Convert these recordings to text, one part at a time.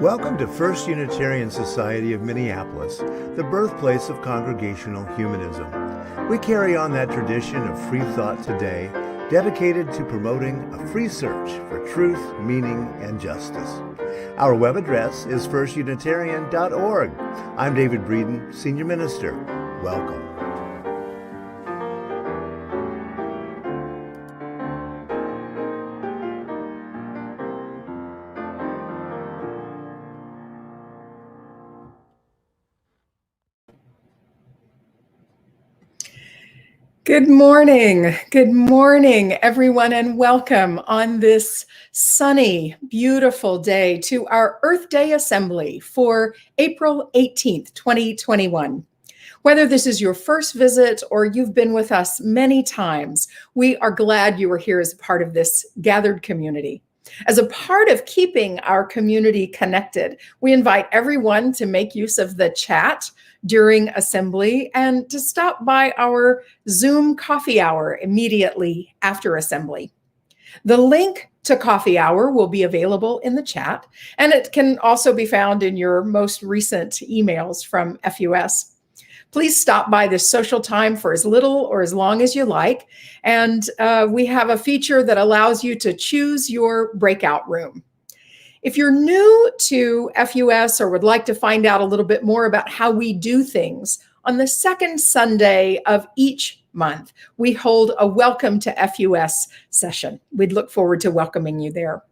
Welcome to First Unitarian Society of Minneapolis, the birthplace of congregational humanism. We carry on that tradition of free thought today, dedicated to promoting a free search for truth, meaning, and justice. Our web address is firstunitarian.org. I'm David Breeden, Senior Minister. Welcome. Good morning, everyone, and welcome on this sunny, beautiful day to our Earth Day Assembly for April 18th, 2021. Whether this is your first visit or you've been with us many times, we are glad you are here as a part of this gathered community. As a part of keeping our community connected, we invite everyone to make use of the chat during assembly and to stop by our Zoom coffee hour immediately after assembly. The link to coffee hour will be available in the chat, and it can also be found in your most recent emails from FUS. Please stop by this social time for as little or as long as you like, and we have a feature that allows you to choose your breakout room. If you're new to FUS or would like to find out a little bit more about how we do things, on the second Sunday of each month, we hold a Welcome to FUS session. We'd look forward to welcoming you there.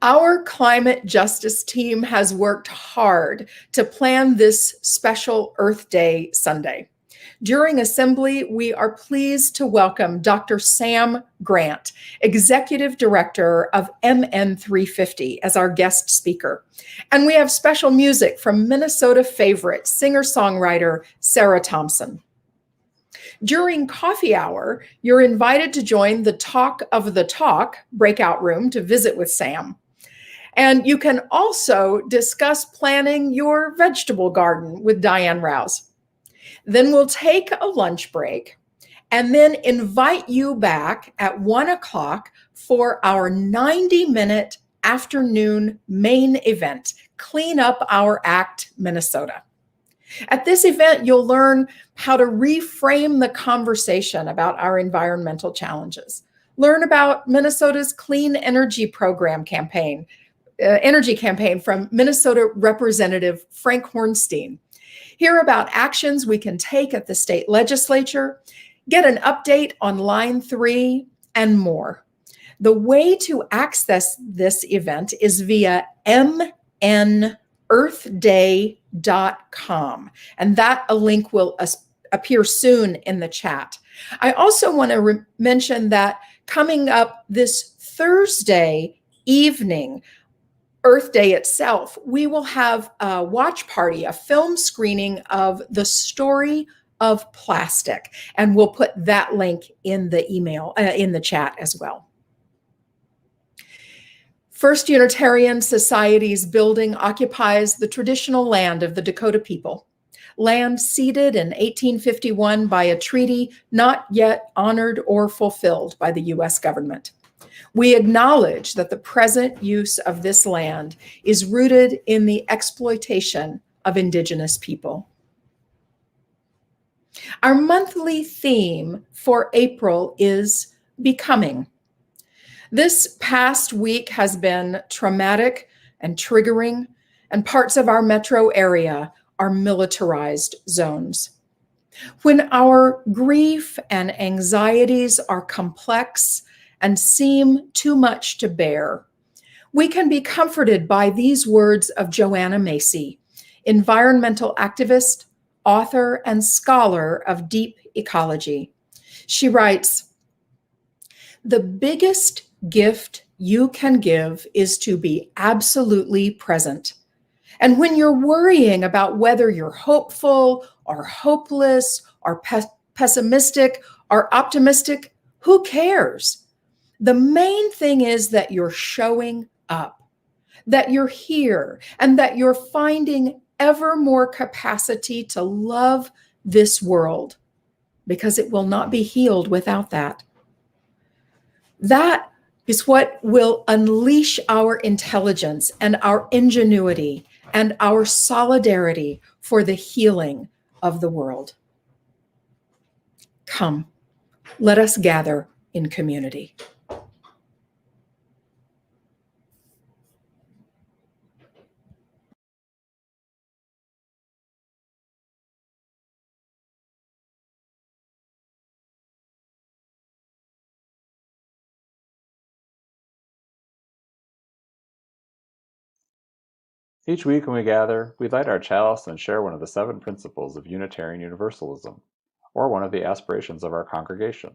Our climate justice team has worked hard to plan this special Earth Day Sunday. During assembly, we are pleased to welcome Dr. Sam Grant, Executive Director of MN350, as our guest speaker. And we have special music from Minnesota favorite singer-songwriter Sarah Thompson. During coffee hour, you're invited to join the Talk of the Talk breakout room to visit with Sam. And you can also discuss planning your vegetable garden with Diane Rouse. Then we'll take a lunch break and then invite you back at 1 o'clock for our 90-minute afternoon main event, Clean Up Our Act, Minnesota. At this event, you'll learn how to reframe the conversation about our environmental challenges. Learn about Minnesota's Clean Energy Program campaign, energy campaign from Minnesota Representative Frank Hornstein. Hear about actions we can take at the state legislature, get an update on Line 3, and more. The way to access this event is via mnearthday.com, and that a link will appear soon in the chat. I also want to mention that coming up this Thursday evening, Earth Day itself, we will have a watch party, a film screening of The Story of Plastic, and we'll put that link in the email, in the chat as well. First Unitarian Society's building occupies the traditional land of the Dakota people, land ceded in 1851 by a treaty not yet honored or fulfilled by the U.S. government. We acknowledge that the present use of this land is rooted in the exploitation of Indigenous people. Our monthly theme for April is Becoming. This past week has been traumatic and triggering, and parts of our metro area are militarized zones. When our grief and anxieties are complex and seem too much to bear, we can be comforted by these words of Joanna Macy, environmental activist, author, and scholar of deep ecology. She writes, "The biggest gift you can give is to be absolutely present. And when you're worrying about whether you're hopeful or hopeless or pessimistic or optimistic, who cares? The main thing is that you're showing up, that you're here, and that you're finding ever more capacity to love this world, because it will not be healed without that. That is what will unleash our intelligence and our ingenuity and our solidarity for the healing of the world. Come, let us gather in community. Each week when we gather, we light our chalice and share one of the 7 principles of Unitarian Universalism, or one of the aspirations of our congregation.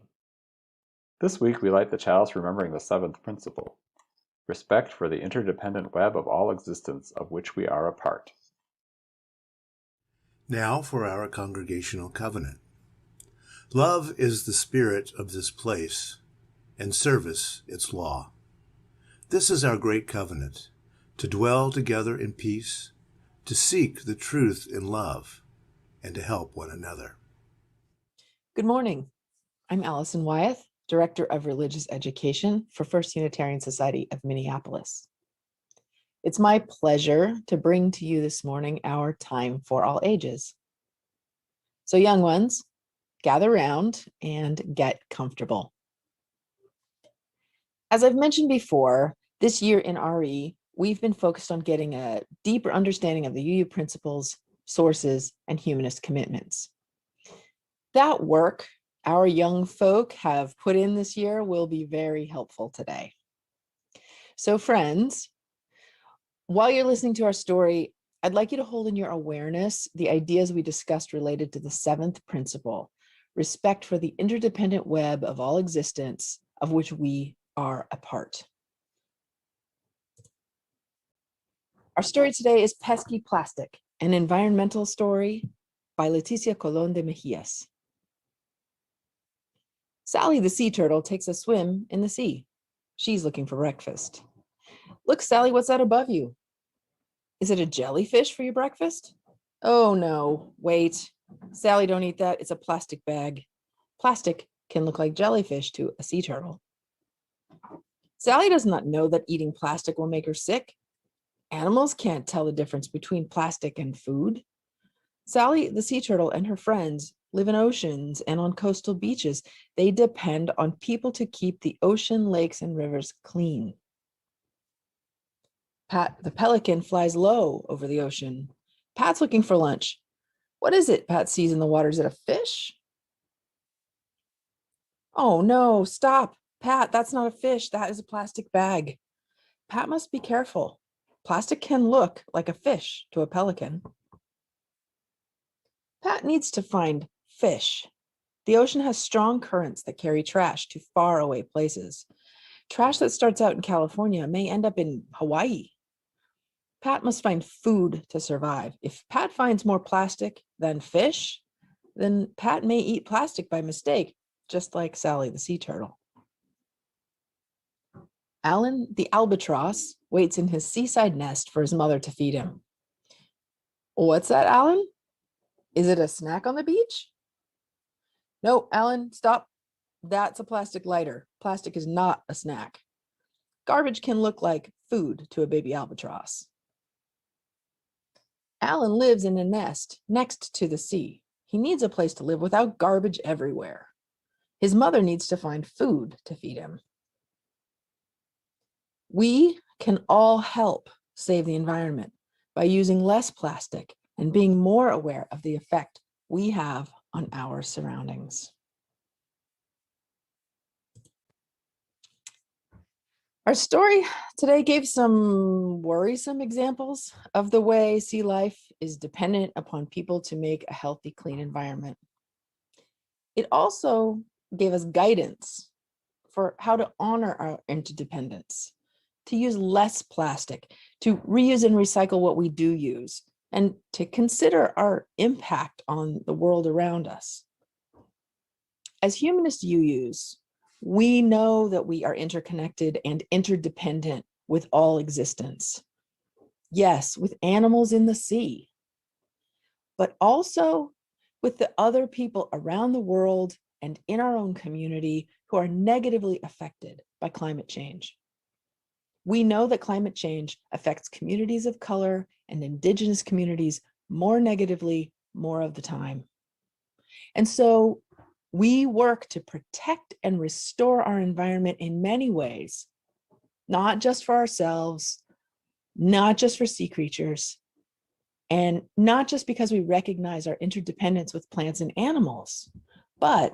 This week we light the chalice remembering the 7th principle, respect for the interdependent web of all existence of which we are a part. Now for our congregational covenant. Love is the spirit of this place, and service its law. This is our great covenant, to dwell together in peace, to seek the truth in love, and to help one another. Good morning. I'm Allison Wyeth, Director of Religious Education for First Unitarian Society of Minneapolis. It's my pleasure to bring to you this morning our Time for All Ages. So young ones, gather round and get comfortable. As I've mentioned before, this year in RE, we've been focused on getting a deeper understanding of the UU principles, sources, and humanist commitments. That work our young folk have put in this year will be very helpful today. So friends, while you're listening to our story, I'd like you to hold in your awareness the ideas we discussed related to the 7th principle, respect for the interdependent web of all existence of which we are a part. Our story today is Pesky Plastic, an environmental story by Leticia Colon de Mejias. Sally the sea turtle takes a swim in the sea. She's looking for breakfast. Look, Sally, what's that above you? Is it a jellyfish for your breakfast? Oh no, wait. Sally, don't eat that. It's a plastic bag. Plastic can look like jellyfish to a sea turtle. Sally does not know that eating plastic will make her sick. Animals can't tell the difference between plastic and food. Sally, the sea turtle, and her friends live in oceans and on coastal beaches. They depend on people to keep the ocean, lakes, and rivers clean. Pat, the pelican, flies low over the ocean. Pat's looking for lunch. What is it Pat sees in the water? Is it a fish? Oh no, stop. Pat, that's not a fish. That is a plastic bag. Pat must be careful. Plastic can look like a fish to a pelican. Pat needs to find fish. The ocean has strong currents that carry trash to faraway places. Trash that starts out in California may end up in Hawaii. Pat must find food to survive. If Pat finds more plastic than fish, then Pat may eat plastic by mistake, just like Sally the sea turtle. Alan the albatross waits in his seaside nest for his mother to feed him. What's that, Alan? Is it a snack on the beach? No, Alan, stop. That's a plastic lighter. Plastic is not a snack. Garbage can look like food to a baby albatross. Alan lives in a nest next to the sea. He needs a place to live without garbage everywhere. His mother needs to find food to feed him. We can all help save the environment by using less plastic and being more aware of the effect we have on our surroundings. Our story today gave some worrisome examples of the way sea life is dependent upon people to make a healthy, clean environment. It also gave us guidance for how to honor our interdependence, to use less plastic, to reuse and recycle what we do use, and to consider our impact on the world around us. As humanist UUs, we know that we are interconnected and interdependent with all existence. Yes, with animals in the sea, but also with the other people around the world and in our own community who are negatively affected by climate change. We know that climate change affects communities of color and indigenous communities more negatively more of the time. And so we work to protect and restore our environment in many ways, not just for ourselves, not just for sea creatures, and not just because we recognize our interdependence with plants and animals, but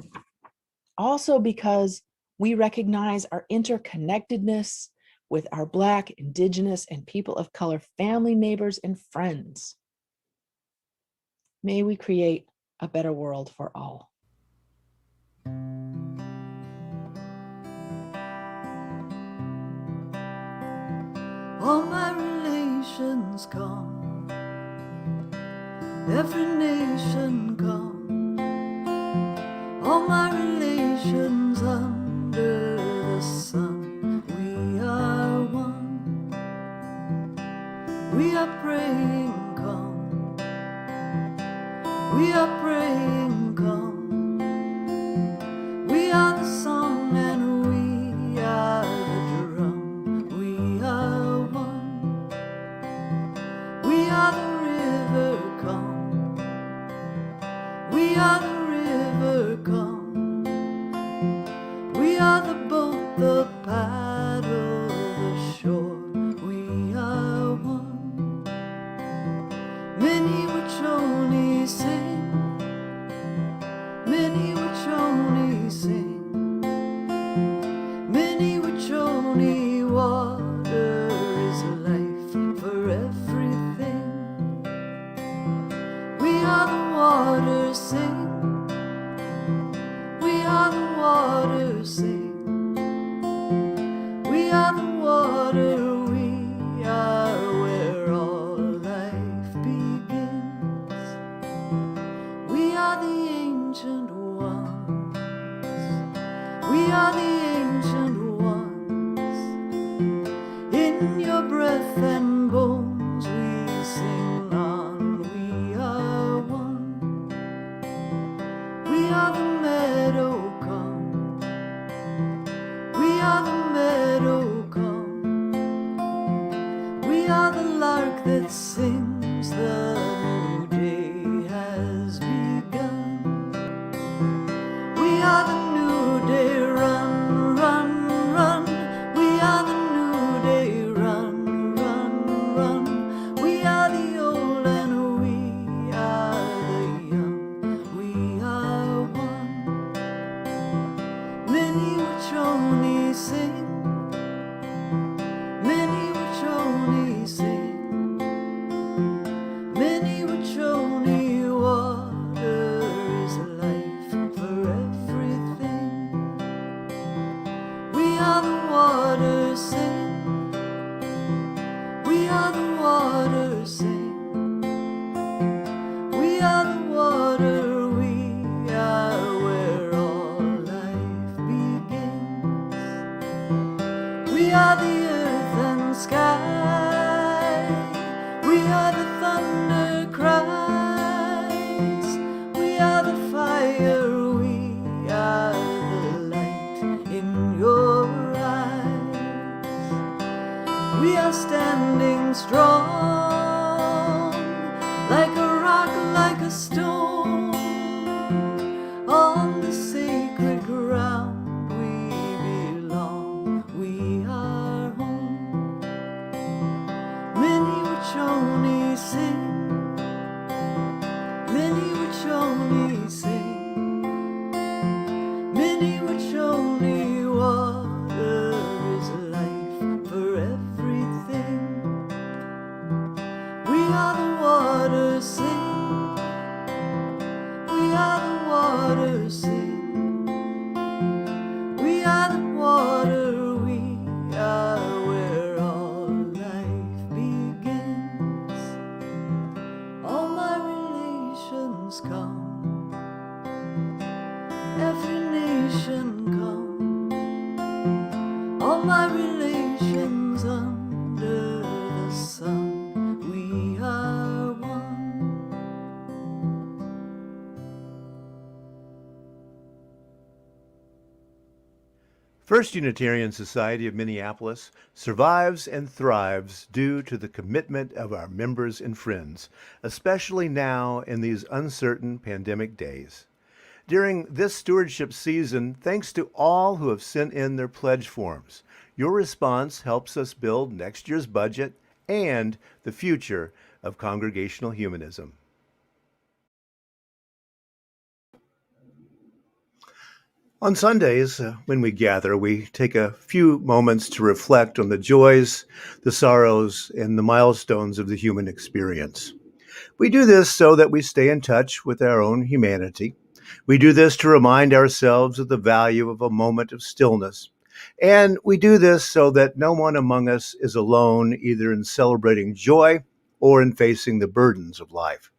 also because we recognize our interconnectedness with our Black, Indigenous, and people of color family, neighbors, and friends. May we create a better world for all. All my relations come, every nation come, all my relations under the sun. We are one, we are praying come, we are praying come, we are the song and we are the drum. We are one, we are the river come, we are the river come, we are the boat, the paddle, the shore. We are one. Many Wachoni sing, many Wachoni sing, many Wachoni. Water is life for everything. We are the water sing, we are the water sing, we are the water, we are where all life begins. We are the ancient ones, we are the ancient ones. In your breath and bones we sing on. We are one, we are the meadow come, we are the meadow come, we are the lark that sings, the new day has begun. We are the new day, run, run, run. We are the new day, run, run, run. We are the old and we are the young. We are one. Many Wachoni sing, many Wachoni sing, many Wachoni. Water is life for everything. We are the water sing, we are the water sing, we are the water, we are where all life begins. We are the earth and sky, we are the thunder cries, we are the fire, we are the light in your eyes. We are standing strong, like a rock, like a stone, on the sacred ground we belong. We are home. Many Wachoni sing, many Wachoni sing, many Wachoni. Water is life for everything. We are the water sing, we are the water sing, we are the water, we are where all life begins. All my relations come, every nation come, all my relations under the sun. We are one. First Unitarian Society of Minneapolis survives and thrives due to the commitment of our members and friends, especially now in these uncertain pandemic days. During this stewardship season, thanks to all who have sent in their pledge forms. Your response helps us build next year's budget and the future of congregational humanism. On Sundays, when we gather, we take a few moments to reflect on the joys, the sorrows, and the milestones of the human experience. We do this so that we stay in touch with our own humanity. We do this to remind ourselves of the value of a moment of stillness. And we do this so that no one among us is alone, either in celebrating joy or in facing the burdens of life.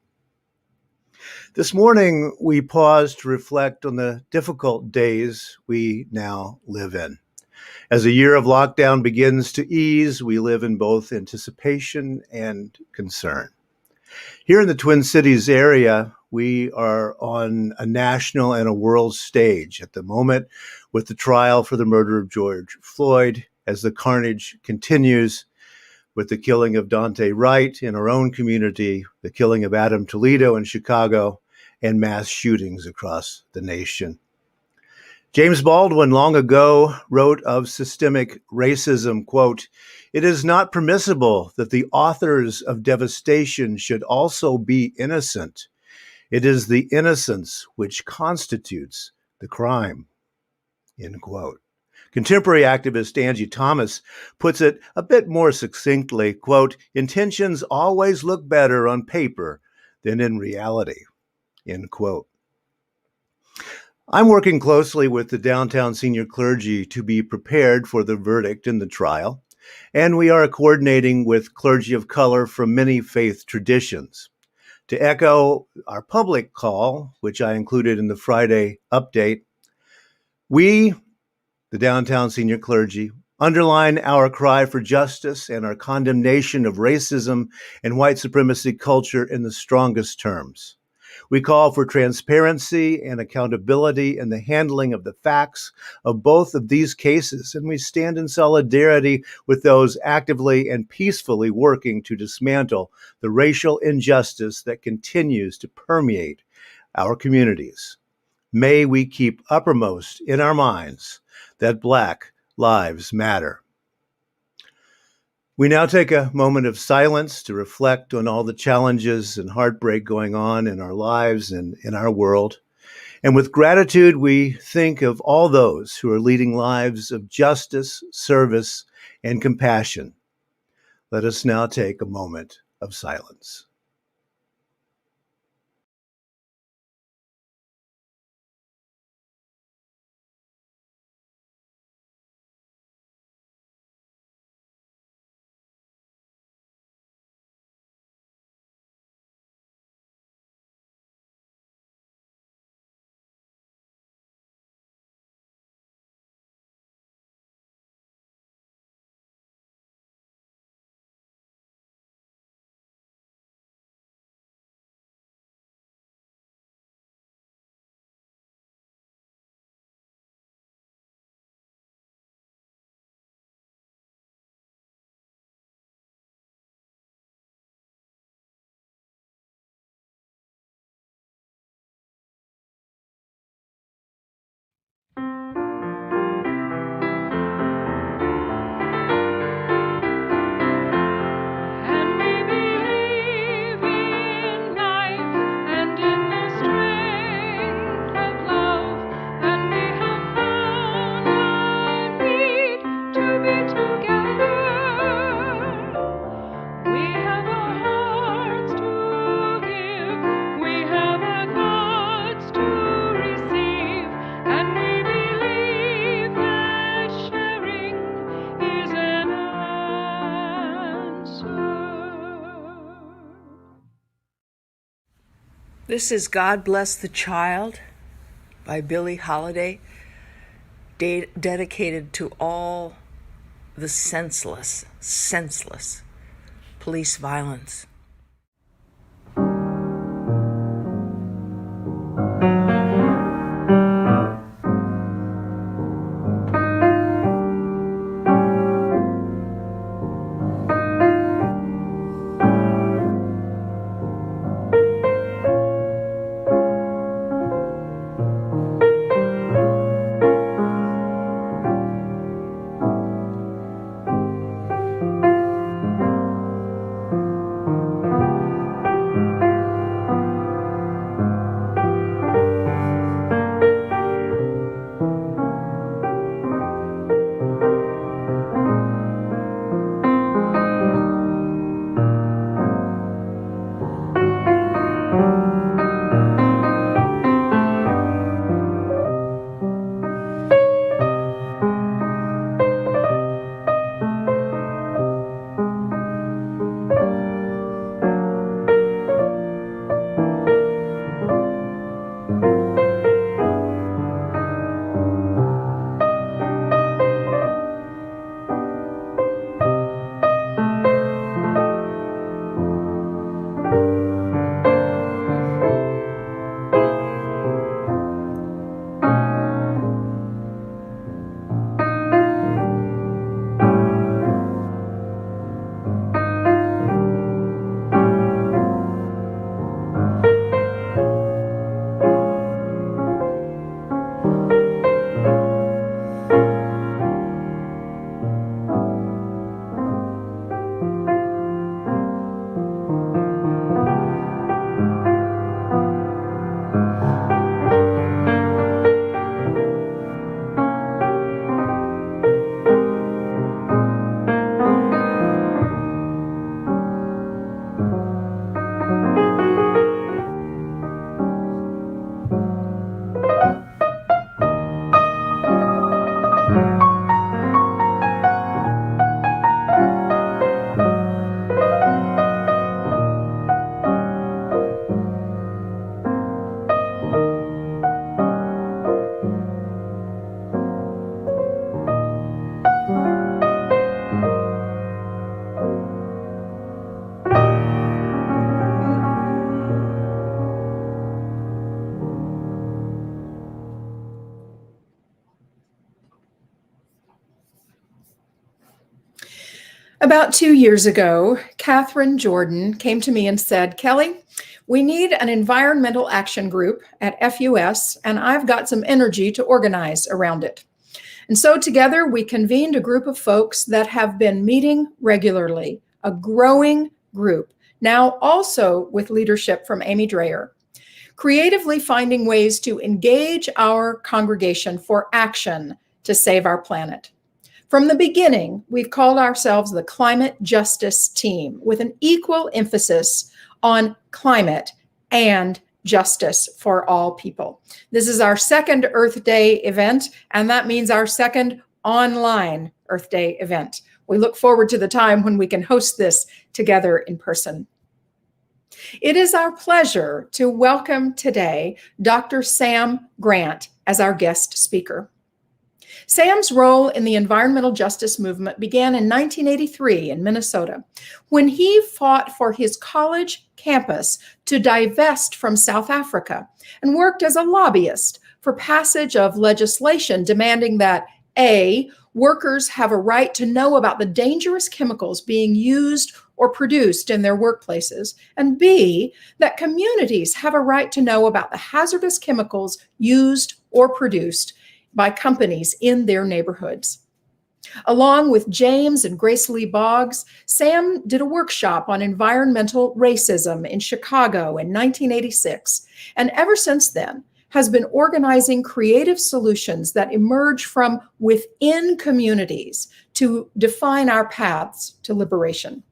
This morning, we pause to reflect on the difficult days we now live in. As a year of lockdown begins to ease, we live in both anticipation and concern. Here in the Twin Cities area, we are on a national and a world stage at the moment with the trial for the murder of George Floyd as the carnage continues with the killing of Dante Wright in our own community, the killing of Adam Toledo in Chicago, and mass shootings across the nation. James Baldwin long ago wrote of systemic racism, quote, "It is not permissible that the authors of devastation should also be innocent. It is the innocence which constitutes the crime," end quote. Contemporary activist Angie Thomas puts it a bit more succinctly, quote, "Intentions always look better on paper than in reality," end quote. I'm working closely with the downtown senior clergy to be prepared for the verdict in the trial, and we are coordinating with clergy of color from many faith traditions. To echo our public call, which I included in the Friday update, we, the downtown senior clergy, underline our cry for justice and our condemnation of racism and white supremacy culture in the strongest terms. We call for transparency and accountability in the handling of the facts of both of these cases, and we stand in solidarity with those actively and peacefully working to dismantle the racial injustice that continues to permeate our communities. May we keep uppermost in our minds that Black lives matter. We now take a moment of silence to reflect on all the challenges and heartbreak going on in our lives and in our world. And with gratitude, we think of all those who are leading lives of justice, service, and compassion. Let us now take a moment of silence. And we believe in life and in the strength of love, and we have found our need to be together. We have our hearts to give, we have our thoughts to receive, and we believe that sharing is an answer. This is God Bless the Child by Billie Holiday, dedicated to all the senseless police violence. About 2 years ago, Catherine Jordan came to me and said, Kelly, we need an environmental action group at FUS, and I've got some energy to organize around it. And so together we convened a group of folks that have been meeting regularly, a growing group, now also with leadership from Amy Dreyer, creatively finding ways to engage our congregation for action to save our planet. From the beginning, we've called ourselves the Climate Justice Team, with an equal emphasis on climate and justice for all people. This is our second Earth Day event, and that means our second online Earth Day event. We look forward to the time when we can host this together in person. It is our pleasure to welcome today Dr. Sam Grant as our guest speaker. Sam's role in the environmental justice movement began in 1983 in Minnesota, when he fought for his college campus to divest from South Africa and worked as a lobbyist for passage of legislation demanding that A, workers have a right to know about the dangerous chemicals being used or produced in their workplaces, and B, that communities have a right to know about the hazardous chemicals used or produced by companies in their neighborhoods. Along with James and Grace Lee Boggs, Sam did a workshop on environmental racism in Chicago in 1986, and ever since then has been organizing creative solutions that emerge from within communities to define our paths to liberation.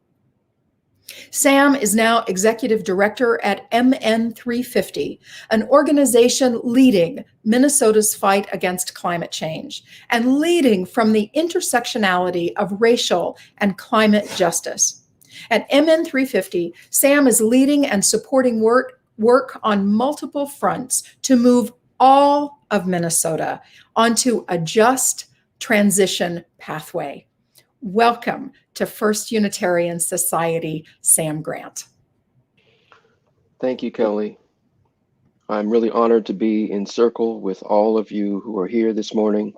Sam is now executive director at MN350, an organization leading Minnesota's fight against climate change and leading from the intersectionality of racial and climate justice. At MN350, Sam is leading and supporting work on multiple fronts to move all of Minnesota onto a just transition pathway. Welcome to First Unitarian Society, Sam Grant. Thank you, Kelly. I'm really honored to be in circle with all of you who are here this morning.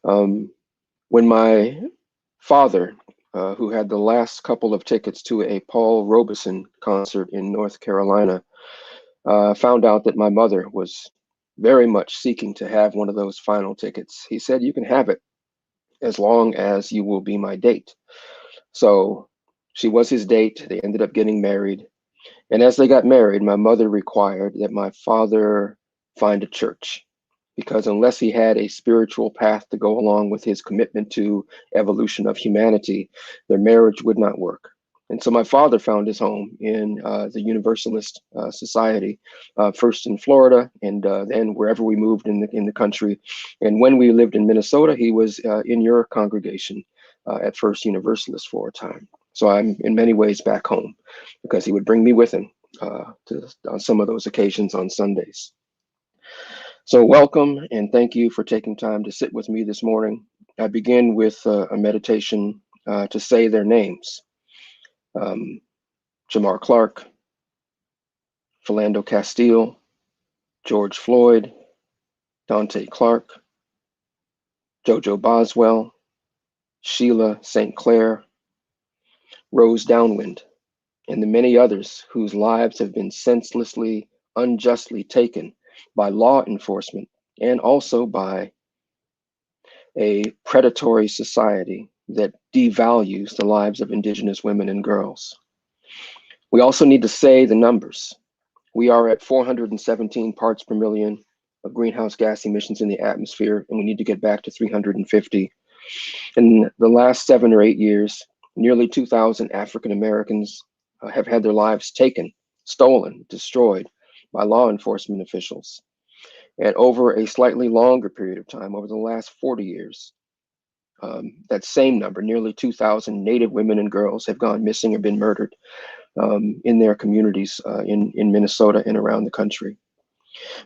When my father, who had the last couple of tickets to a Paul Robeson concert in North Carolina, found out that my mother was very much seeking to have one of those final tickets, he said, "You can have it as long as you will be my date." So she was his date. They ended up getting married. And as they got married, my mother required that my father find a church, because unless he had a spiritual path to go along with his commitment to evolution of humanity, their marriage would not work. And so my father found his home in the Universalist Society, first in Florida, and then wherever we moved in the country. And when we lived in Minnesota, he was in your congregation at First Universalist for a time. So I'm in many ways back home, because he would bring me with him on some of those occasions on Sundays. So welcome, and thank you for taking time to sit with me this morning. I begin with a meditation to say their names. Jamar Clark, Philando Castile, George Floyd, Dante Clark, Jojo Boswell, Sheila St. Clair, Rose Downwind, and the many others whose lives have been senselessly, unjustly taken by law enforcement and also by a predatory society that devalues the lives of Indigenous women and girls. We also need to say the numbers. We are at 417 parts per million of greenhouse gas emissions in the atmosphere, and we need to get back to 350. In the last 7 or 8 years, nearly 2,000 African Americans have had their lives taken, stolen, destroyed by law enforcement officials. And over a slightly longer period of time, over the last 40 years, that same number, nearly 2,000 Native women and girls have gone missing or been murdered in their communities in Minnesota and around the country.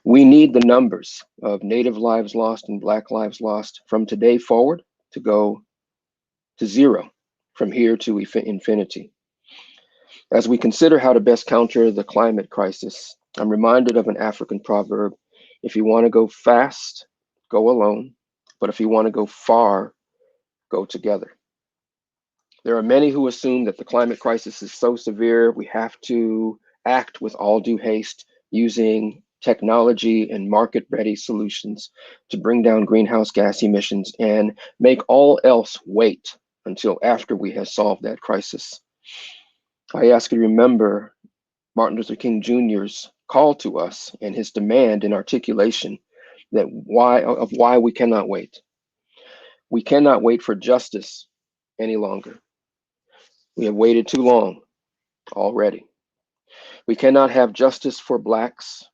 We need the numbers of Native lives lost and Black lives lost from today forward to go to zero, from here to infinity. As we consider how to best counter the climate crisis, I'm reminded of an African proverb: if you want to go fast, go alone, but if you want to go far, go together. There are many who assume that the climate crisis is so severe we have to act with all due haste using technology and market-ready solutions to bring down greenhouse gas emissions and make all else wait until after we have solved that crisis. I ask you to remember Martin Luther King Jr.'s call to us and his demand and articulation that why we cannot wait. We cannot wait for justice any longer. We have waited too long already. We cannot have justice for Blacks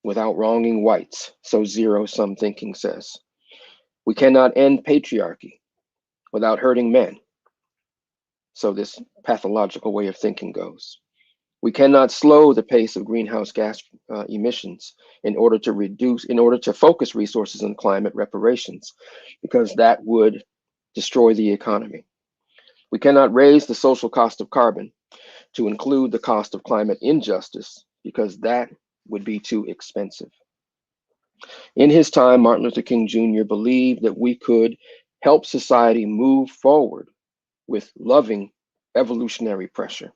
without wronging whites, so zero-sum thinking says. We cannot end patriarchy without hurting men, so this pathological way of thinking goes. We cannot slow the pace of greenhouse gas emissions in order to focus resources on climate reparations, because that would destroy the economy. We cannot raise the social cost of carbon to include the cost of climate injustice, because that would be too expensive. In his time, Martin Luther King Jr. believed that we could help society move forward with loving evolutionary pressure.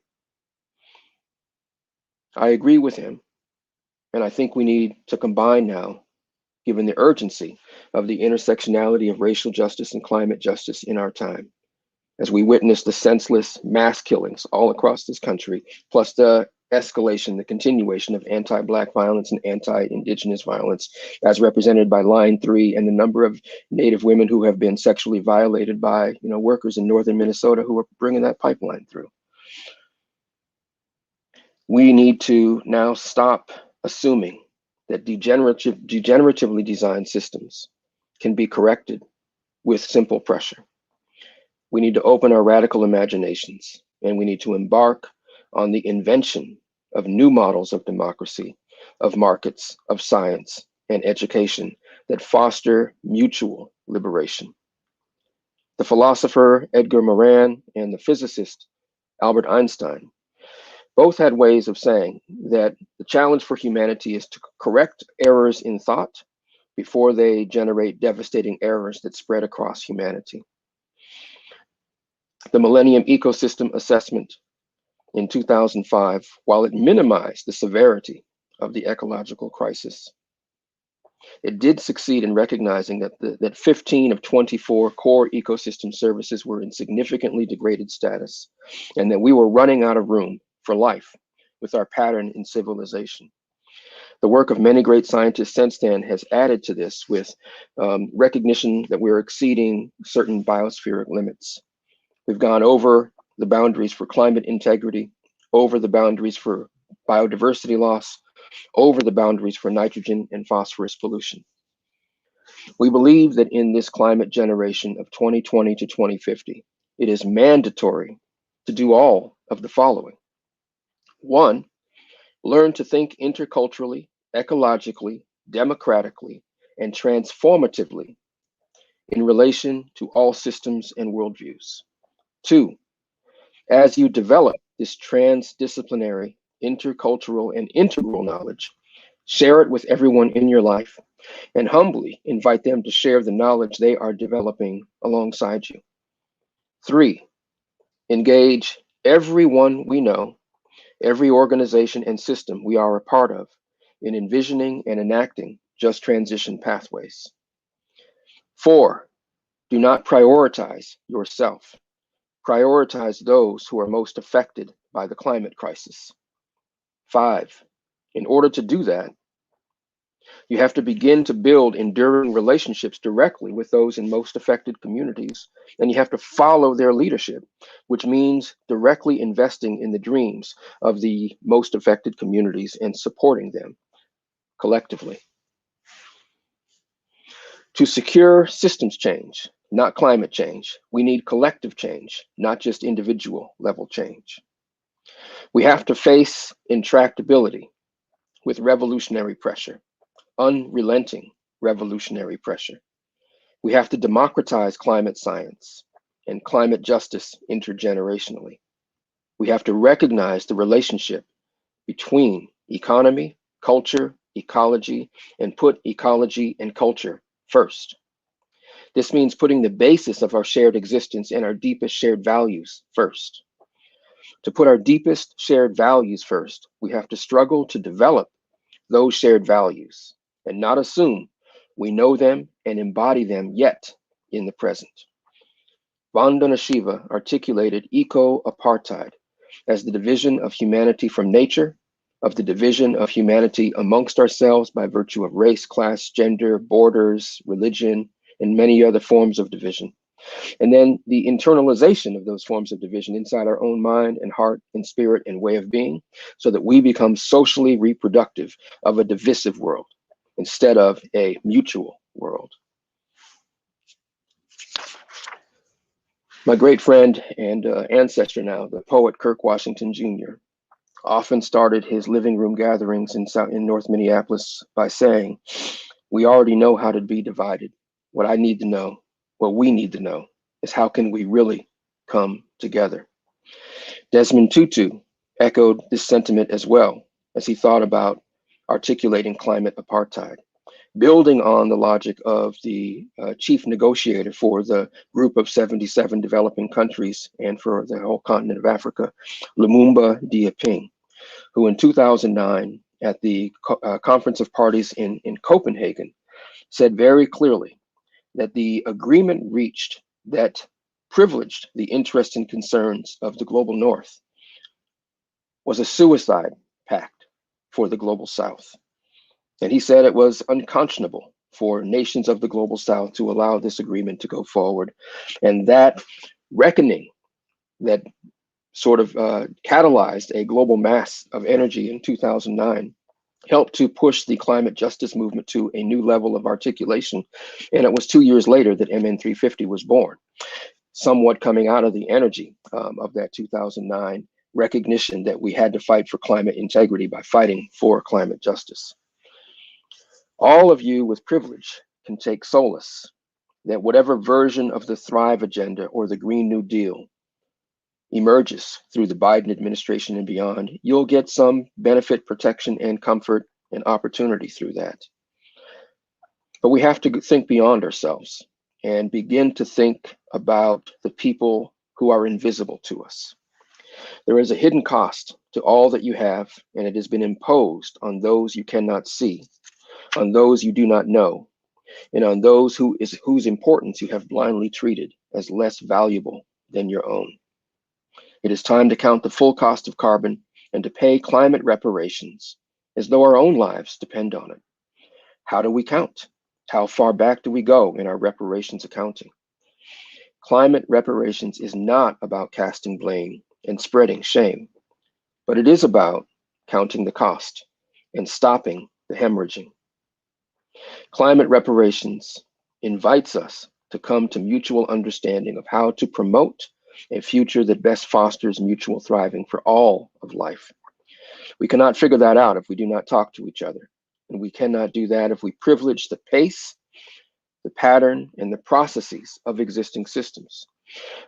I agree with him, and I think we need to combine now, given the urgency of the intersectionality of racial justice and climate justice in our time, as we witness the senseless mass killings all across this country, plus the escalation, the continuation of anti-Black violence and anti-Indigenous violence, as represented by Line 3 and the number of Native women who have been sexually violated by workers in northern Minnesota who are bringing that pipeline through. We need to now stop assuming that degeneratively designed systems can be corrected with simple pressure. We need to open our radical imaginations, and we need to embark on the invention of new models of democracy, of markets, of science, and education that foster mutual liberation. The philosopher Edgar Morin and the physicist Albert Einstein both had ways of saying that the challenge for humanity is to correct errors in thought before they generate devastating errors that spread across humanity. The Millennium Ecosystem Assessment in 2005, while it minimized the severity of the ecological crisis, it did succeed in recognizing that 15 of 24 core ecosystem services were in significantly degraded status, and that we were running out of room for life with our pattern in civilization. The work of many great scientists since then has added to this with recognition that we're exceeding certain biospheric limits. We've gone over the boundaries for climate integrity, over the boundaries for biodiversity loss, over the boundaries for nitrogen and phosphorus pollution. We believe that in this climate generation of 2020 to 2050, it is mandatory to do all of the following. 1, learn to think interculturally, ecologically, democratically, and transformatively in relation to all systems and worldviews. 2, as you develop this transdisciplinary, intercultural, and integral knowledge, share it with everyone in your life and humbly invite them to share the knowledge they are developing alongside you. 3, engage everyone we know, every organization and system we are a part of in envisioning and enacting just transition pathways. 4, do not prioritize yourself. Prioritize those who are most affected by the climate crisis. 5, in order to do that, you have to begin to build enduring relationships directly with those in most affected communities, and you have to follow their leadership, which means directly investing in the dreams of the most affected communities and supporting them collectively. To secure systems change, not climate change, we need collective change, not just individual level change. We have to face intractability with revolutionary pressure, unrelenting revolutionary pressure. We have to democratize climate science and climate justice intergenerationally. We have to recognize the relationship between economy, culture, ecology, and put ecology and culture first. This means putting the basis of our shared existence and our deepest shared values first. To put our deepest shared values first, we have to struggle to develop those shared values and not assume we know them and embody them yet in the present. Vandana Shiva articulated eco-apartheid as the division of humanity from nature, of the division of humanity amongst ourselves by virtue of race, class, gender, borders, religion, and many other forms of division. And then the internalization of those forms of division inside our own mind and heart and spirit and way of being, so that we become socially reproductive of a divisive world instead of a mutual world. My great friend and ancestor now, the poet Kirk Washington Jr., often started his living room gatherings in North Minneapolis by saying, "We already know how to be divided. What I need to know, what we need to know, is how can we really come together?" Desmond Tutu echoed this sentiment as well as he thought about articulating climate apartheid, building on the logic of the chief negotiator for the group of 77 developing countries and for the whole continent of Africa, Lumumba Diaping, who in 2009 at the Conference of Parties in Copenhagen said very clearly that the agreement reached that privileged the interests and concerns of the global North was a suicide pact for the global South. And he said it was unconscionable for nations of the global South to allow this agreement to go forward. And that reckoning that sort of catalyzed a global mass of energy in 2009 helped to push the climate justice movement to a new level of articulation. And it was 2 years later that MN350 was born, somewhat coming out of the energy of that 2009 recognition that we had to fight for climate integrity by fighting for climate justice. All of you with privilege can take solace that whatever version of the Thrive Agenda or the Green New Deal emerges through the Biden administration and beyond, you'll get some benefit, protection, and comfort and opportunity through that. But we have to think beyond ourselves and begin to think about the people who are invisible to us. There is a hidden cost to all that you have, and it has been imposed on those you cannot see, on those you do not know, and on those whose importance you have blindly treated as less valuable than your own. It is time to count the full cost of carbon and to pay climate reparations as though our own lives depend on it. How do we count? How far back do we go in our reparations accounting? Climate reparations is not about casting blame and spreading shame, but it is about counting the cost and stopping the hemorrhaging. Climate reparations invites us to come to mutual understanding of how to promote a future that best fosters mutual thriving for all of life. We cannot figure that out if we do not talk to each other. And we cannot do that if we privilege the pace, the pattern, and the processes of existing systems.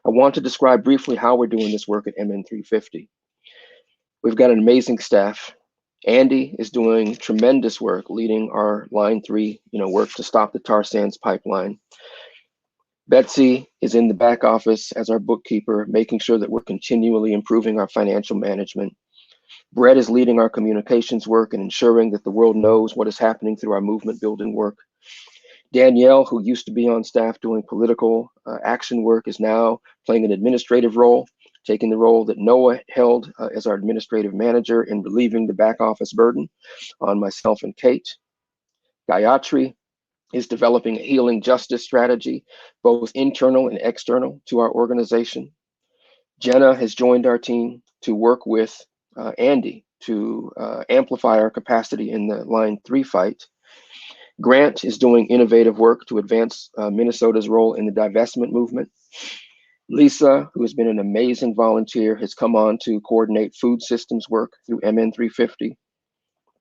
I want to describe briefly how we're doing this work at MN350. We've got an amazing staff. Andy is doing tremendous work leading our Line 3 work to stop the tar sands pipeline. Betsy is in the back office as our bookkeeper, making sure that we're continually improving our financial management. Brett is leading our communications work and ensuring that the world knows what is happening through our movement building work. Danielle, who used to be on staff doing political action work, is now playing an administrative role, taking the role that Noah held as our administrative manager and relieving the back office burden on myself and Kate. Gayatri is developing a healing justice strategy, both internal and external to our organization. Jenna has joined our team to work with Andy to amplify our capacity in the Line 3 fight. Grant is doing innovative work to advance Minnesota's role in the divestment movement. Lisa, who has been an amazing volunteer, has come on to coordinate food systems work through MN350.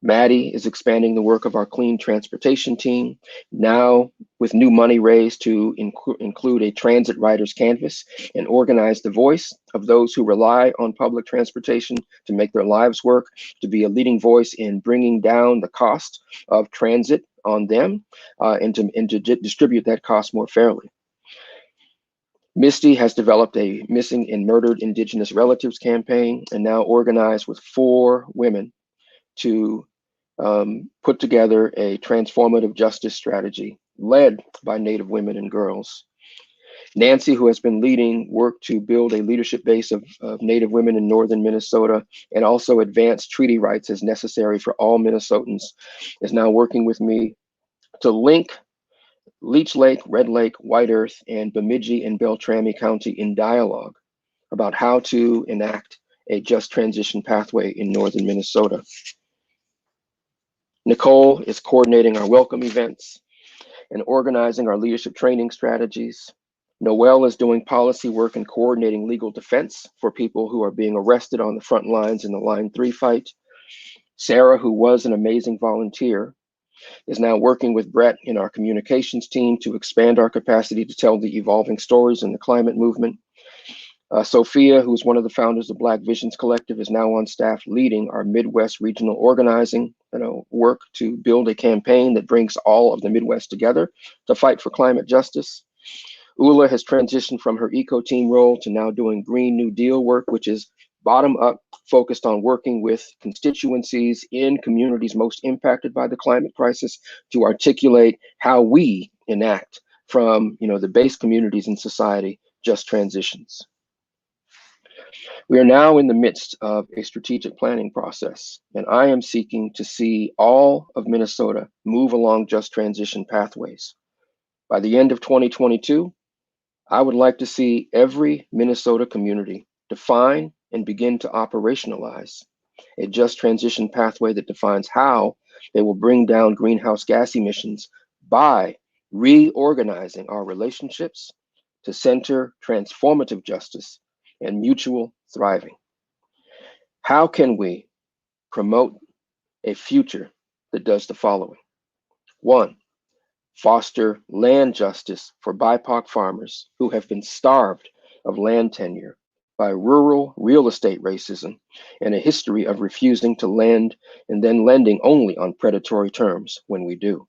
Maddie is expanding the work of our clean transportation team, now with new money raised to include a transit riders canvas and organize the voice of those who rely on public transportation to make their lives work, to be a leading voice in bringing down the cost of transit on them, and to distribute that cost more fairly. Misty has developed a missing and murdered Indigenous relatives campaign and now organized with 4 women to put together a transformative justice strategy led by Native women and girls. Nancy, who has been leading work to build a leadership base of Native women in northern Minnesota and also advance treaty rights as necessary for all Minnesotans, is now working with me to link Leech Lake, Red Lake, White Earth, and Bemidji and Beltrami County in dialogue about how to enact a just transition pathway in northern Minnesota. Nicole is coordinating our welcome events and organizing our leadership training strategies. Noelle is doing policy work and coordinating legal defense for people who are being arrested on the front lines in the Line 3 fight. Sarah, who was an amazing volunteer, is now working with Brett in our communications team to expand our capacity to tell the evolving stories in the climate movement. Sophia, who's one of the founders of Black Visions Collective, is now on staff leading our Midwest regional organizing work to build a campaign that brings all of the Midwest together to fight for climate justice. Ula has transitioned from her eco team role to now doing Green New Deal work, which is bottom up, focused on working with constituencies in communities most impacted by the climate crisis to articulate how we enact from the base communities in society just transitions. We are now in the midst of a strategic planning process, and I am seeking to see all of Minnesota move along just transition pathways. By the end of 2022, I would like to see every Minnesota community define and begin to operationalize a just transition pathway that defines how they will bring down greenhouse gas emissions by reorganizing our relationships to center transformative justice and mutual thriving. How can we promote a future that does the following? 1, foster land justice for BIPOC farmers who have been starved of land tenure by rural real estate racism and a history of refusing to lend and then lending only on predatory terms when we do.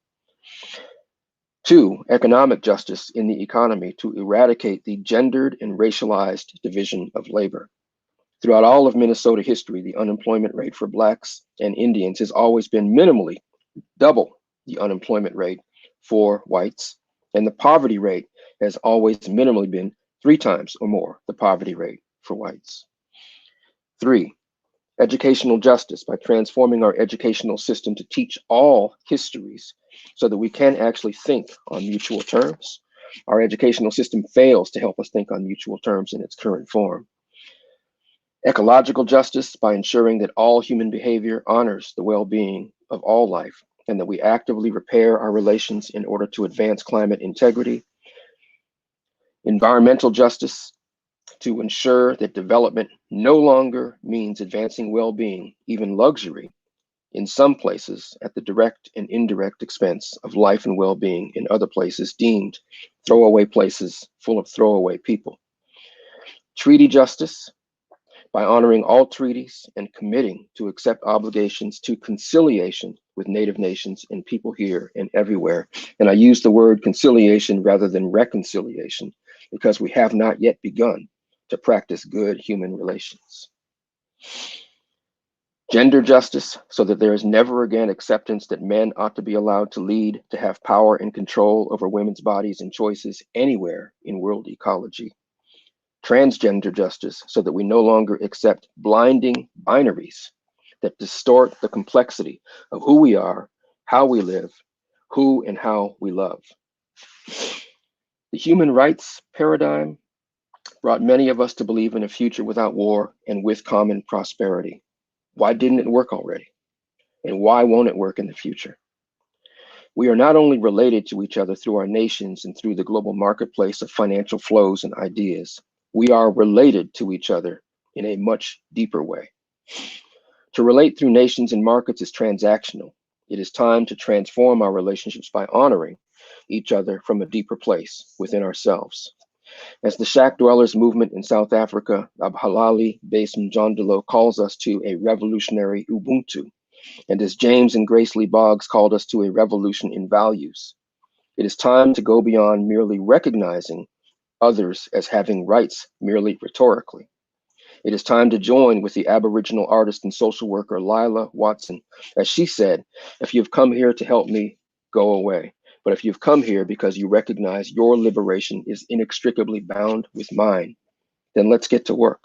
2, economic justice in the economy to eradicate the gendered and racialized division of labor. Throughout all of Minnesota history, the unemployment rate for Blacks and Indians has always been minimally double the unemployment rate for whites, and the poverty rate has always minimally been 3 times or more the poverty rate for whites. 3, educational justice by transforming our educational system to teach all histories so that we can actually think on mutual terms. Our educational system fails to help us think on mutual terms in its current form. Ecological justice by ensuring that all human behavior honors the well-being of all life and that we actively repair our relations in order to advance climate integrity. Environmental justice to ensure that development no longer means advancing well-being, even luxury, in some places at the direct and indirect expense of life and well-being in other places deemed throwaway places full of throwaway people. Treaty justice by honoring all treaties and committing to accept obligations to conciliation with Native nations and people here and everywhere. And I use the word conciliation rather than reconciliation because we have not yet begun to practice good human relations. Gender justice, so that there is never again acceptance that men ought to be allowed to lead, to have power and control over women's bodies and choices anywhere in world ecology. Transgender justice, so that we no longer accept blinding binaries that distort the complexity of who we are, how we live, who and how we love. The human rights paradigm brought many of us to believe in a future without war and with common prosperity. Why didn't it work already? And why won't it work in the future? We are not only related to each other through our nations and through the global marketplace of financial flows and ideas, we are related to each other in a much deeper way. To relate through nations and markets is transactional. It is time to transform our relationships by honoring each other from a deeper place within ourselves. As the shack dwellers movement in South Africa, Abhalali Basin Jondolo calls us to a revolutionary Ubuntu, and as James and Grace Lee Boggs called us to a revolution in values, it is time to go beyond merely recognizing others as having rights merely rhetorically. It is time to join with the Aboriginal artist and social worker Lila Watson, as she said, if you've come here to help me, go away. But if you've come here because you recognize your liberation is inextricably bound with mine, then let's get to work.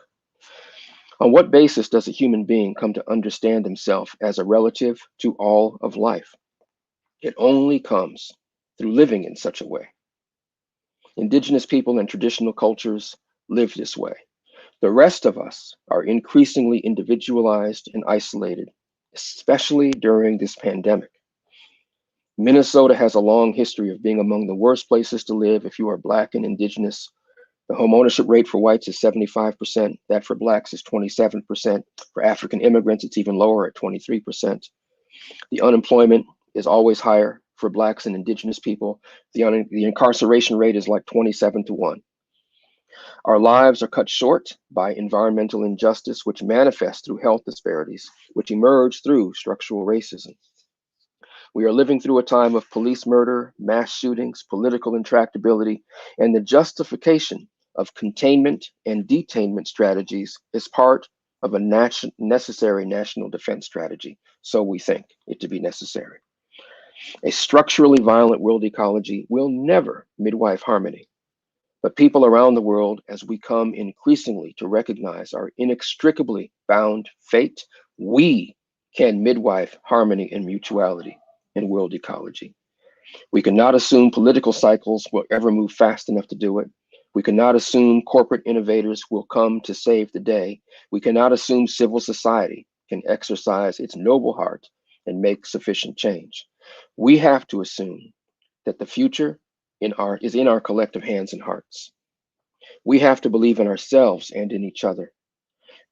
On what basis does a human being come to understand himself as a relative to all of life? It only comes through living in such a way. Indigenous people and traditional cultures live this way. The rest of us are increasingly individualized and isolated, especially during this pandemic. Minnesota has a long history of being among the worst places to live if you are Black and Indigenous. The home ownership rate for whites is 75%. That for Blacks is 27%. For African immigrants, it's even lower at 23%. The unemployment is always higher for Blacks and Indigenous people. The incarceration rate is like 27-1. Our lives are cut short by environmental injustice, which manifests through health disparities, which emerge through structural racism. We are living through a time of police murder, mass shootings, political intractability, and the justification of containment and detainment strategies is part of a necessary national defense strategy. So we think it to be necessary. A structurally violent world ecology will never midwife harmony. But people around the world, as we come increasingly to recognize our inextricably bound fate, we can midwife harmony and mutuality in world ecology. We cannot assume political cycles will ever move fast enough to do it. We cannot assume corporate innovators will come to save the day. We cannot assume civil society can exercise its noble heart and make sufficient change. We have to assume that the future is in our collective hands and hearts. We have to believe in ourselves and in each other,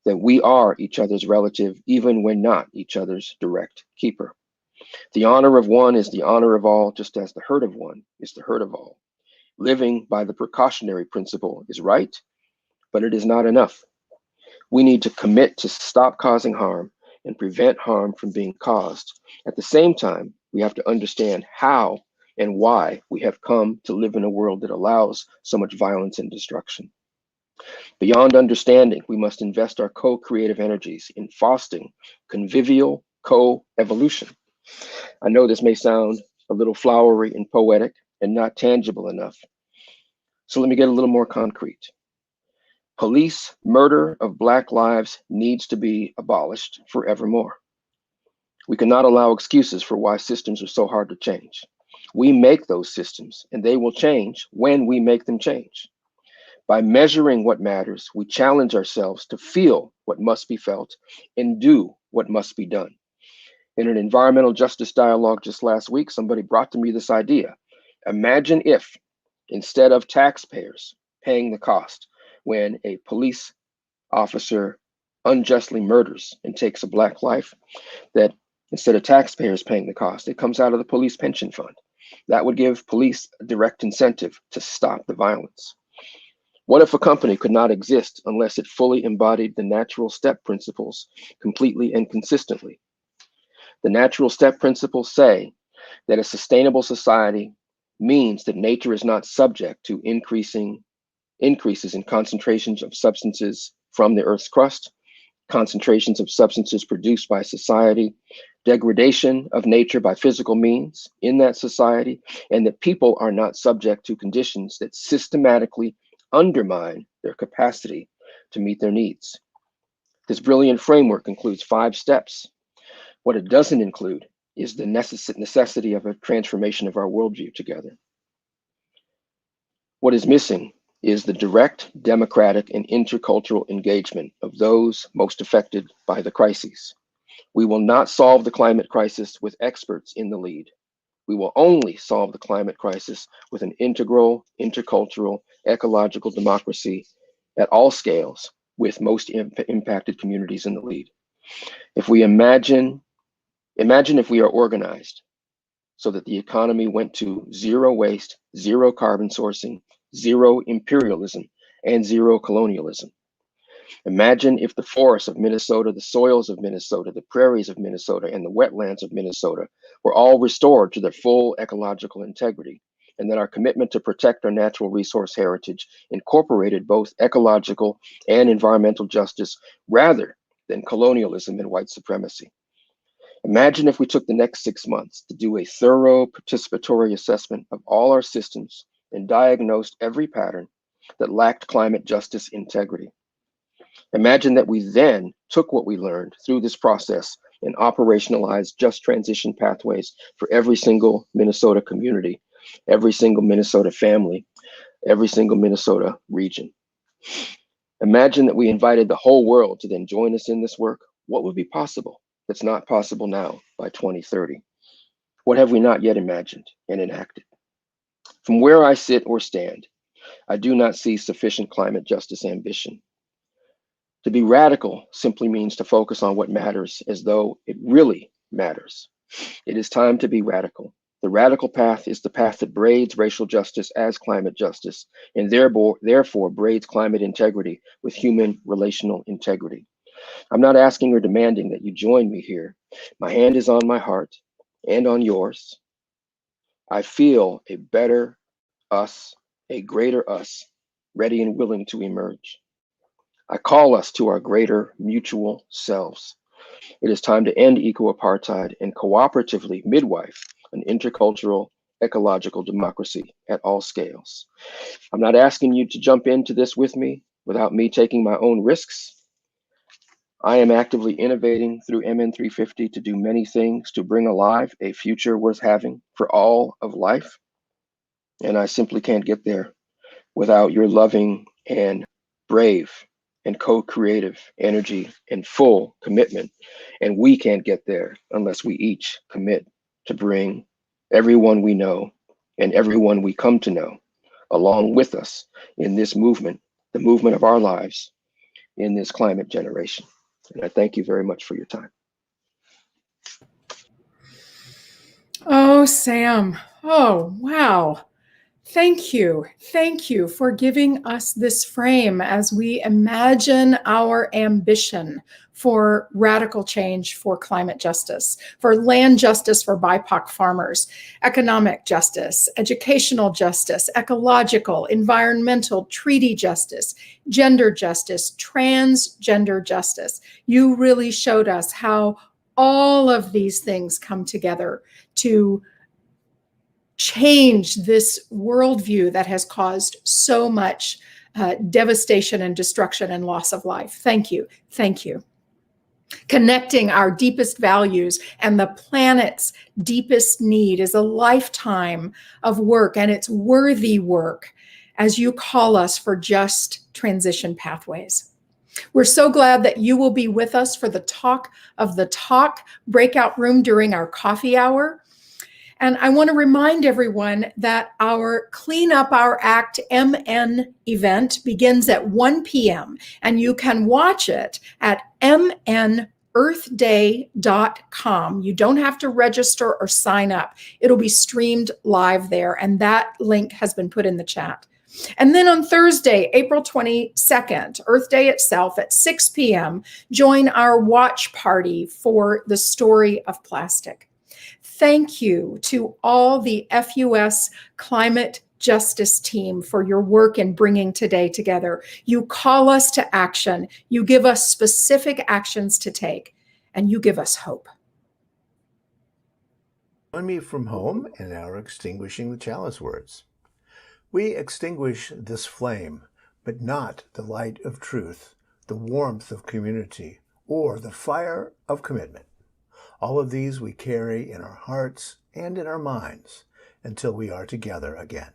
that we are each other's relative, even when not each other's direct keeper. The honor of one is the honor of all, just as the hurt of one is the hurt of all. Living by the precautionary principle is right, but it is not enough. We need to commit to stop causing harm and prevent harm from being caused. At the same time, we have to understand how and why we have come to live in a world that allows so much violence and destruction. Beyond understanding, we must invest our co-creative energies in fostering convivial co-evolution. I know this may sound a little flowery and poetic and not tangible enough. So let me get a little more concrete. Police murder of Black lives needs to be abolished forevermore. We cannot allow excuses for why systems are so hard to change. We make those systems, and they will change when we make them change. By measuring what matters, we challenge ourselves to feel what must be felt and do what must be done. In an environmental justice dialogue just last week, somebody brought to me this idea. Imagine if, instead of taxpayers paying the cost when a police officer unjustly murders and takes a Black life, that instead of taxpayers paying the cost, it comes out of the police pension fund. That would give police a direct incentive to stop the violence. What if a company could not exist unless it fully embodied the natural step principles completely and consistently? The natural step principles say that a sustainable society means that nature is not subject to increases in concentrations of substances from the Earth's crust, concentrations of substances produced by society, degradation of nature by physical means in that society, and that people are not subject to conditions that systematically undermine their capacity to meet their needs. This brilliant framework includes 5 steps. What it doesn't include is the necessity of a transformation of our worldview together. What is missing is the direct, democratic, and intercultural engagement of those most affected by the crises. We will not solve the climate crisis with experts in the lead. We will only solve the climate crisis with an integral, intercultural, ecological democracy at all scales with most impacted communities in the lead. If we imagine if we are organized so that the economy went to zero waste, zero carbon sourcing, zero imperialism, and zero colonialism. Imagine if the forests of Minnesota, the soils of Minnesota, the prairies of Minnesota, and the wetlands of Minnesota were all restored to their full ecological integrity, and that our commitment to protect our natural resource heritage incorporated both ecological and environmental justice rather than colonialism and white supremacy. Imagine if we took the next 6 months to do a thorough participatory assessment of all our systems and diagnosed every pattern that lacked climate justice integrity. Imagine that we then took what we learned through this process and operationalized just transition pathways for every single Minnesota community, every single Minnesota family, every single Minnesota region. Imagine that we invited the whole world to then join us in this work. What would be possible that's not possible now by 2030? What have we not yet imagined and enacted? From where I sit or stand, I do not see sufficient climate justice ambition. To be radical simply means to focus on what matters as though it really matters. It is time to be radical. The radical path is the path that braids racial justice as climate justice, and therefore braids climate integrity with human relational integrity. I'm not asking or demanding that you join me here. My hand is on my heart and on yours. I feel a better us, a greater us, ready and willing to emerge. I call us to our greater mutual selves. It is time to end eco-apartheid and cooperatively midwife an intercultural ecological democracy at all scales. I'm not asking you to jump into this with me without me taking my own risks. I am actively innovating through MN350 to do many things to bring alive a future worth having for all of life. And I simply can't get there without your loving and brave and co-creative energy and full commitment. And we can't get there unless we each commit to bring everyone we know and everyone we come to know along with us in this movement, the movement of our lives in this climate generation. And I thank you very much for your time. Oh, Sam. Oh, wow. Thank you. Thank you for giving us this frame as we imagine our ambition for radical change for climate justice, for land justice for BIPOC farmers, economic justice, educational justice, ecological, environmental, treaty justice, gender justice, transgender justice. You really showed us how all of these things come together to change this worldview that has caused so much devastation and destruction and loss of life. Thank you. Thank you. Connecting our deepest values and the planet's deepest need is a lifetime of work, and it's worthy work as you call us for just transition pathways. We're so glad that you will be with us for the Talk of the Talk breakout room during our coffee hour. And I want to remind everyone that our Clean Up Our Act MN event begins at 1 p.m. and you can watch it at mnearthday.com. You don't have to register or sign up. It'll be streamed live there, and that link has been put in the chat. And then on Thursday, April 22nd, Earth Day itself at 6 p.m., join our watch party for the story of plastic. Thank you to all the FUS Climate Justice team for your work in bringing today together. You call us to action. You give us specific actions to take, and you give us hope. Join me from home in our extinguishing the chalice words. We extinguish this flame, but not the light of truth, the warmth of community, or the fire of commitment. All of these we carry in our hearts and in our minds until we are together again.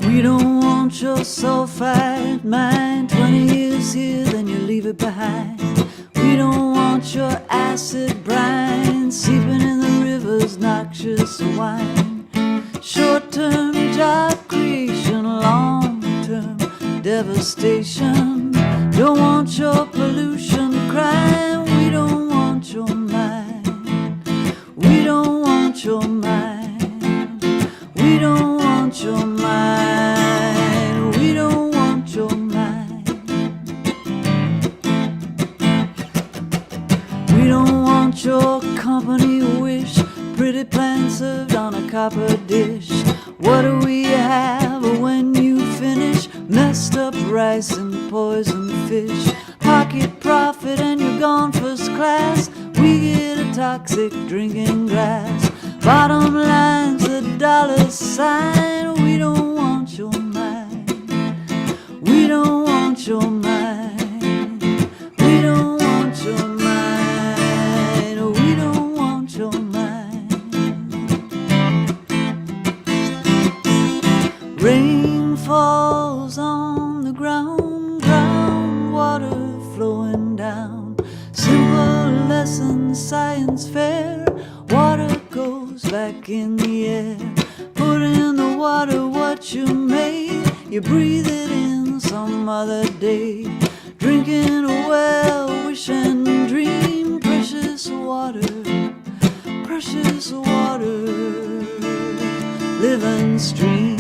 We don't want your sulfide mind. 20 years here, then you leave it behind. We don't want your acid brine seeping in the river. river's noxious wine. Short-term job creation, long-term devastation. Don't want your pollution crime. We don't want your mind. We don't want your mind. We don't want your mind. We don't want your mind. We don't want your company wish. Pretty plants served on a copper dish. What do we have when you finish? Messed up rice and poisoned fish. Pocket profit and you're gone first class. We get a toxic drinking glass. Bottom line's a dollar sign. We don't want your mind. We don't want your mind. We don't want your mind. We don't want your mind. Rain falls on the ground, groundwater flowing down. Simple lesson, science fair. Water goes back in the air. Put in the water what you made. You breathe it in some other day. Drinking a well, wish and dream. Precious water, living stream.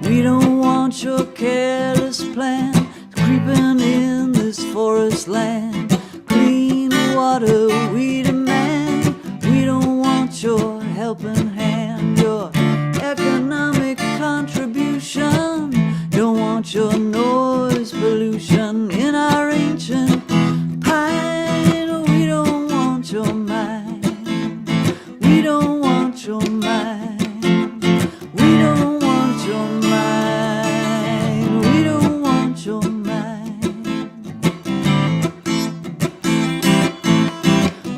We don't want your careless plan creeping in this forest land. Clean water we demand. We don't want your helping hand, your economic contribution. Don't want your noise pollution in our ancient pine. We don't want your mind. We don't want your mind. We don't want your mind. We don't want your mind.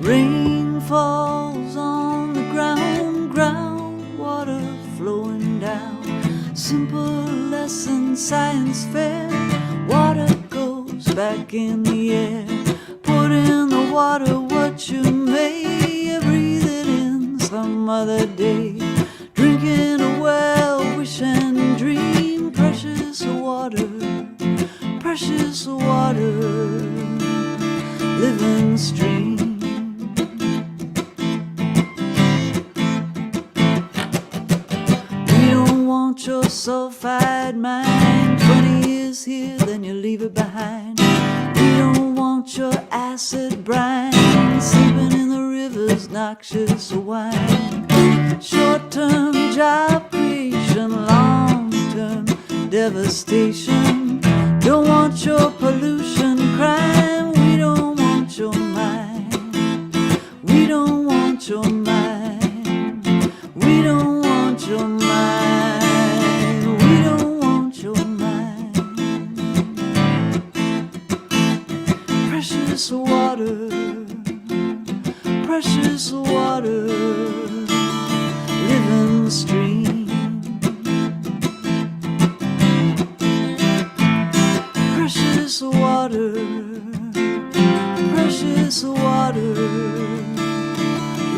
Rain falls on the ground, groundwater flowing down. Simple lesson, science fair. Water goes back in the air. Put in the water what you made. Breathe it in some other day. Drinking a well, wish and dream. Precious water, living stream. We don't want your sulfide mind. 20 years here, then you leave it behind. We don't want your acid brine. Sleeping in the river's noxious wine. Short-term job creation, long-term devastation. Don't want your pollution crime. We don't want your mind. We don't want your mind. We don't want your mind. We don't want your mind. Precious water, living stream. Precious water,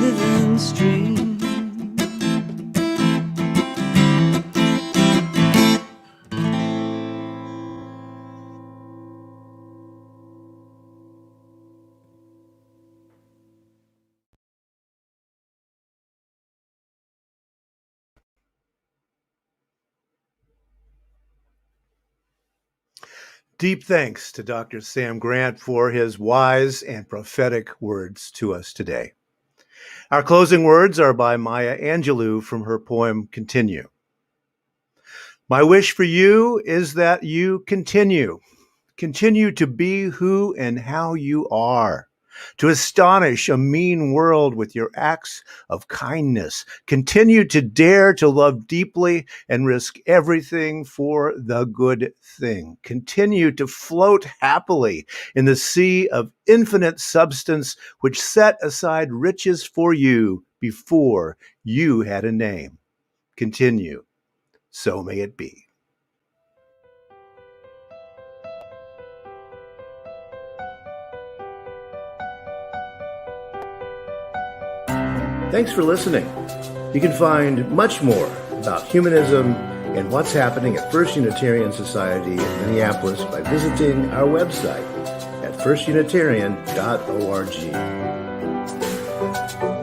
living stream. Deep thanks to Dr. Sam Grant for his wise and prophetic words to us today. Our closing words are by Maya Angelou from her poem, Continue. My wish for you is that you continue to be who and how you are, to astonish a mean world with your acts of kindness. Continue to dare to love deeply and risk everything for the good thing. Continue to float happily in the sea of infinite substance which set aside riches for you before you had a name. Continue. So may it be. Thanks for listening. You can find much more about humanism and what's happening at First Unitarian Society in Minneapolis by visiting our website at firstunitarian.org.